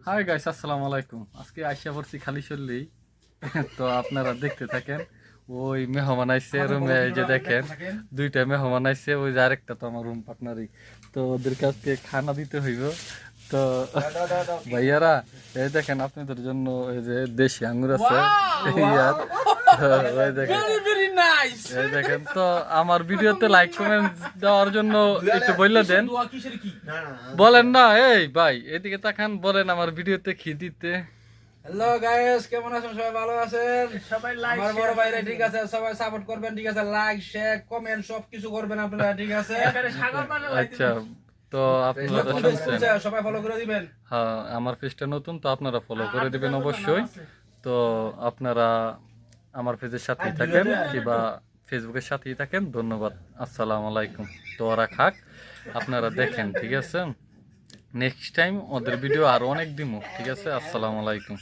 Hi guys, আসসালামু আলাইকুম। আজকে আইসা পড়ছি খালিশল্লি। তো আপনারা দেখতে থাকেন। ওই মেহমান আইছে রুমে, এই যে দেখেন দুইটা মেহমান আইছে, ওই যে আরেকটা তো আমার রুম পার্টনারই। তো ওদের কাছে খানা দিতে হইব। তো ভাইয়ারা, এই দেখেন আপনাদের জন্য এই যে দেশি আঙ্গুর আছে। ইয়ার তো ওই দেখেন, এই দেখেন। তো আমার ভিডিওতে লাইক কমেন্ট দেওয়ার জন্য একটু বললে দেন। বলেন না, এই ভাই এদিকে তাকান, বলেন আমার ভিডিওতে কি দিতে। হ্যালো গাইস, কেমন আছেন? সবাই ভালো আছেন? সবাই লাইক আমার বড় ভাইরা ঠিক আছে, সবাই সাপোর্ট করবেন, ঠিক আছে? লাইক শেয়ার কমেন্ট সব কিছু করবেন আপনারা, ঠিক আছে? সাগর পানে আচ্ছা, তো আপনারা নতুন শুনছেন, পেজ খুলছে, সবাই ফলো করে দিবেন। হ্যাঁ আমার পেজটা নতুন, তো আপনারা ফলো করে দিবেন অবশ্যই। তো আপনারা আমার পেজের সাথেই থাকেন কিংবা ফেসবুকের সাথেই থাকেন। ধন্যবাদ, আসসালামু আলাইকুম। তো ওরা খাক, আপনারা দেখেন, ঠিক আছে? নেক্সট টাইম ওদের ভিডিও আরো অনেক দিমু, ঠিক আছে? আসসালামু আলাইকুম।